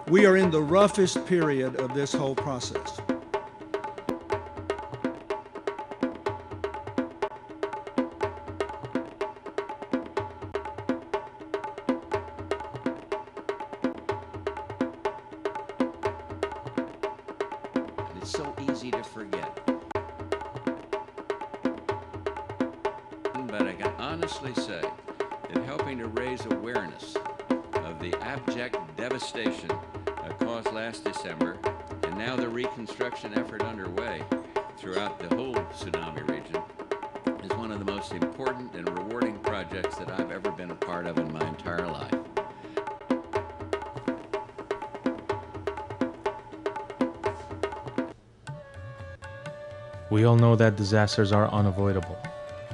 We are in the roughest period of this whole process. It's so easy to forget. But I can honestly say that helping to raise awareness of the abject devastation caused last December, and now the reconstruction effort underway throughout the whole tsunami region, is one of the most important and rewarding projects that I've ever been a part of in my entire life. We all know that disasters are unavoidable.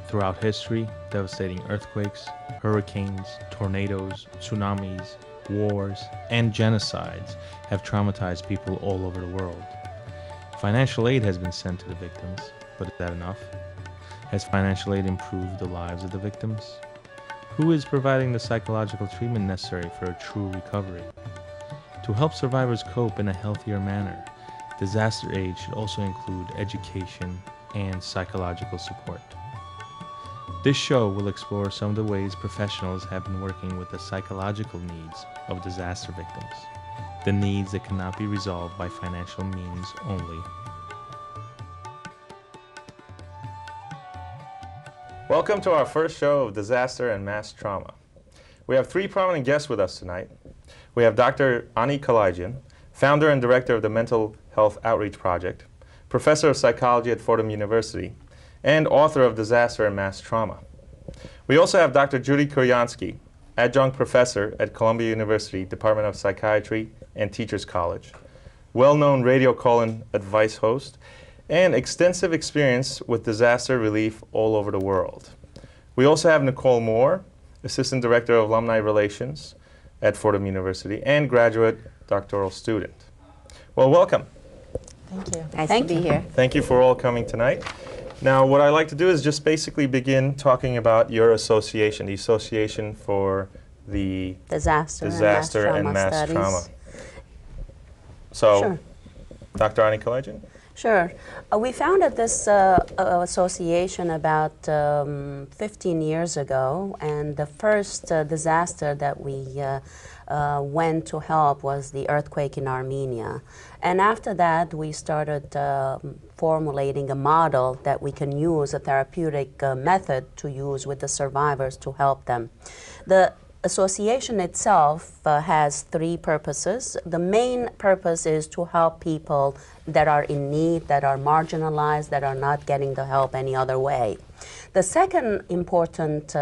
Throughout history, devastating earthquakes, hurricanes, tornadoes, tsunamis, wars, and genocides have traumatized people all over the world. Financial aid has been sent to the victims, but is that enough? Has financial aid improved the lives of the victims? Who is providing the psychological treatment necessary for a true recovery? To help survivors cope in a healthier manner, disaster aid should also include education and psychological support. This show will explore some of the ways professionals have been working with the psychological needs of disaster victims, the needs that cannot be resolved by financial means only. Welcome to our first show of Disaster and Mass Trauma. We have three prominent guests with us tonight. We have Dr. Ani Kalajian, founder and director of the Mental Health Outreach Project, professor of psychology at Fordham University, and author of Disaster and Mass Trauma. We also have Dr. Judy Kuryansky, adjunct professor at Columbia University, Department of Psychiatry and Teachers College, well-known radio call-in advice host, and extensive experience with disaster relief all over the world. We also have Nicole Moore, assistant director of alumni relations at Fordham University and graduate doctoral student. Well, welcome. Thank you. Nice to be here. Thank you for all coming tonight. Now, what I like to do is just basically begin talking about your association, the Association for the Disaster and Mass Trauma. So, sure. Dr. Ani Kalajian? Sure. We founded this association about 15 years ago, and the first disaster that we went to help was the earthquake in Armenia. And after that, we started formulating a model that we can use, a therapeutic method to use with the survivors to help them. The association itself has three purposes. The main purpose is to help people that are in need, that are marginalized, that are not getting the help any other way. The second important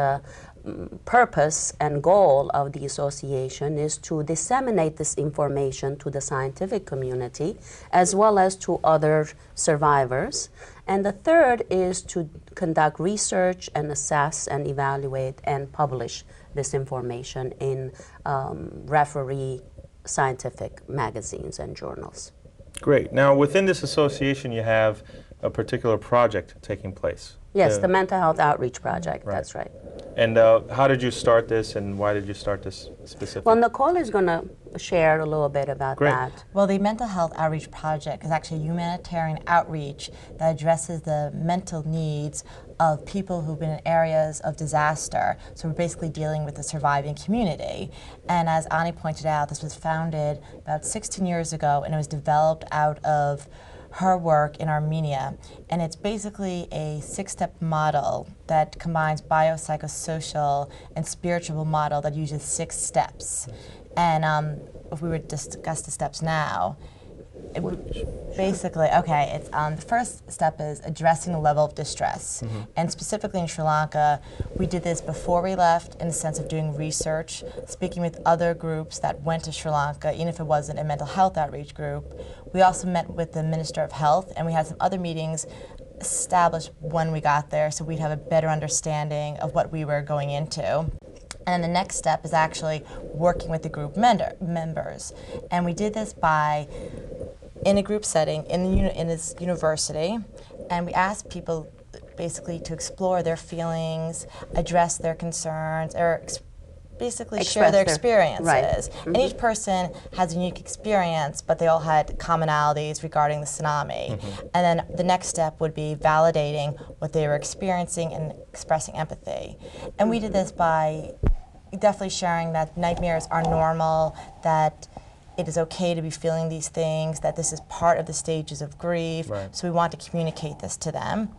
purpose and goal of the association is to disseminate this information to the scientific community as well as to other survivors. And the third is to conduct research and assess and evaluate and publish this information in referee scientific magazines and journals. Great. Now, within this association, you have a particular project taking place. Yes, the Mental Health Outreach Project, right. That's right. And how did you start this, and why did you start this specifically? Well, Nicole is going to share a little bit about that. Well, the Mental Health Outreach Project is actually a humanitarian outreach that addresses the mental needs of people who've been in areas of disaster. So we're basically dealing with the surviving community. And as Ani pointed out, this was founded about 16 years ago, and it was developed out of her work in Armenia, and it's basically a 6-step model that combines biopsychosocial and spiritual model that uses 6 steps. And if we were to discuss the steps now, it would basically, okay, it's the first step is addressing the level of distress. And specifically in Sri Lanka, we did this before we left in the sense of doing research, speaking with other groups that went to Sri Lanka, even if it wasn't a mental health outreach group. We also met with the Minister of Health, and we had some other meetings established when we got there so we'd have a better understanding of what we were going into. And the next step is actually working with the group members. And we did this by in a group setting in this university, and we asked people basically to explore their feelings, address their concerns, or basically Express share their their- experiences. right. And each person has a unique experience, but they all had commonalities regarding the tsunami. And then the next step would be validating what they were experiencing and expressing empathy. And we did this by definitely sharing that nightmares are normal, that it is okay to be feeling these things, that this is part of the stages of grief. Right. So we want to communicate this to them.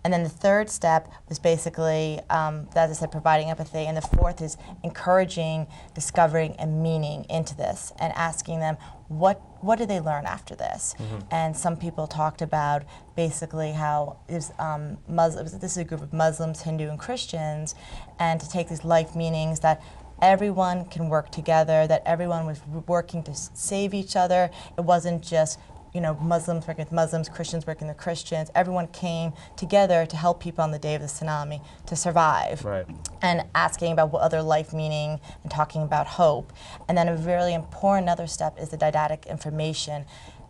And then the third step was basically, as I said, providing empathy. And the fourth is encouraging, discovering, and meaning into this, and asking them, what did they learn after this? And some people talked about basically how this is a group of Muslims, Hindu, and Christians, and to take these life meanings that everyone can work together, that everyone was working to save each other. It wasn't just, you know, Muslims working with Muslims, Christians working with Christians. Everyone came together to help people on the day of the tsunami to survive. Right. And asking about what other life meaning and talking about hope. And then a really important other step is the didactic information.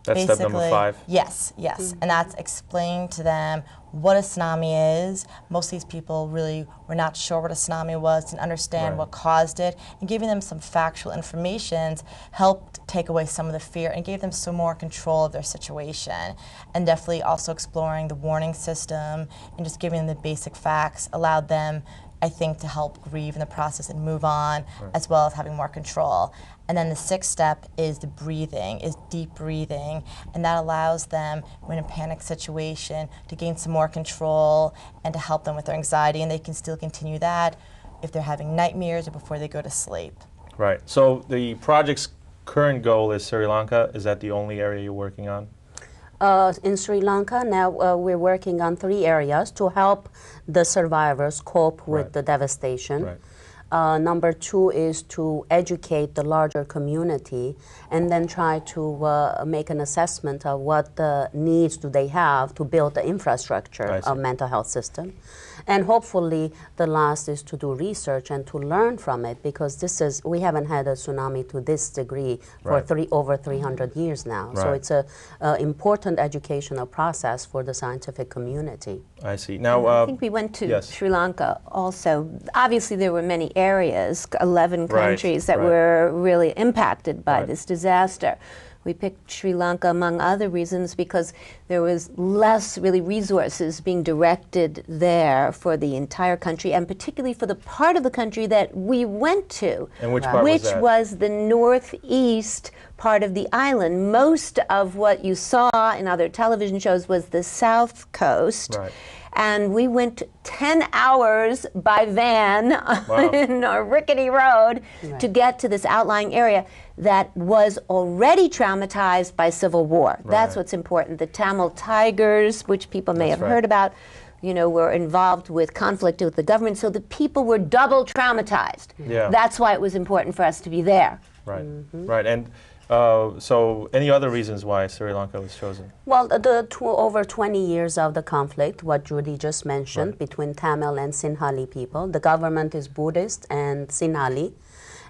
That's step number 5? Yes, yes. And that's explaining to them what a tsunami is. Most of these people really were not sure what a tsunami was, didn't understand what caused it, and giving them some factual information helped take away some of the fear and gave them some more control of their situation. And definitely also exploring the warning system and just giving them the basic facts allowed them, I think, to help grieve in the process and move on, as well as having more control. And then the sixth step is the breathing, is deep breathing, and that allows them, when in a panic situation, to gain some more control and to help them with their anxiety, and they can still continue that if they're having nightmares or before they go to sleep. Right. So the project's current goal is Sri Lanka. Is that the only area you're working on? In Sri Lanka, now we're working on 3 areas to help the survivors cope with the devastation. Right. Number 2 is to educate the larger community and then try to make an assessment of what needs do they have to build the infrastructure of mental health system. And hopefully the last is to do research and to learn from it, because we haven't had a tsunami to this degree for over 300 years now. Right. So it's an important educational process for the scientific community. I see. Now, I think we went to yes. Sri Lanka also. Obviously, there were many areas, 11 countries that right. were really impacted by this disaster. We picked Sri Lanka, among other reasons, because there was less really resources being directed there for the entire country, and particularly for the part of the country that we went to, And which part was that? was the northeast part of the island. Most of what you saw in other television shows was the south coast. Right. And we went 10 hours by van in a rickety road to get to this outlying area that was already traumatized by civil war. That's what's important. The Tamil Tigers, which people may have heard about, you know, were involved with conflict with the government, so the people were double traumatized. Yeah. That's why it was important for us to be there. Right. Right. And so any other reasons why Sri Lanka was chosen? Well, over 20 years of the conflict, what Judy just mentioned, between Tamil and Sinhali people. The government is Buddhist and Sinhali.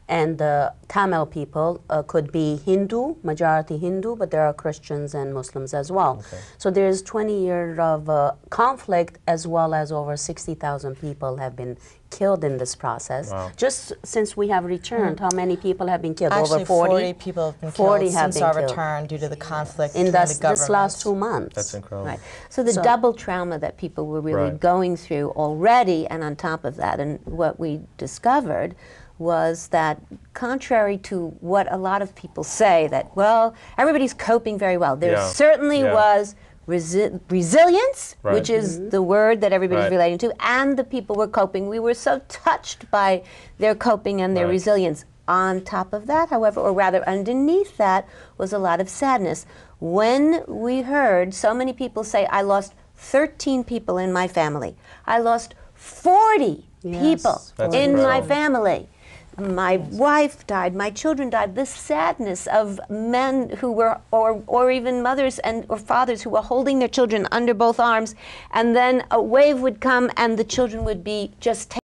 And the Tamil people could be Hindu, majority Hindu, but there are Christians and Muslims as well. Okay. So there's 20 years of conflict, as well as over 60,000 people have been killed in this process. Wow. Just since we have returned, how many people have been killed? Actually, Over 40? people have been 40 killed have since been our killed. return due to the conflict In between the this governments. last 2 months. That's incredible. Right. So the double trauma that people were really going through already, and on top of that, and what we discovered was that, contrary to what a lot of people say, that, well, everybody's coping very well. There certainly was resilience, which is the word that everybody's relating to, and the people were coping. We were so touched by their coping and their resilience. On top of that, however, or rather underneath that, was a lot of sadness. When we heard so many people say, I lost 13 people in my family, I lost 40 people in my family. My wife died, my children died. This sadness of men who were, or even mothers or fathers who were holding their children under both arms, and then a wave would come and the children would be just taken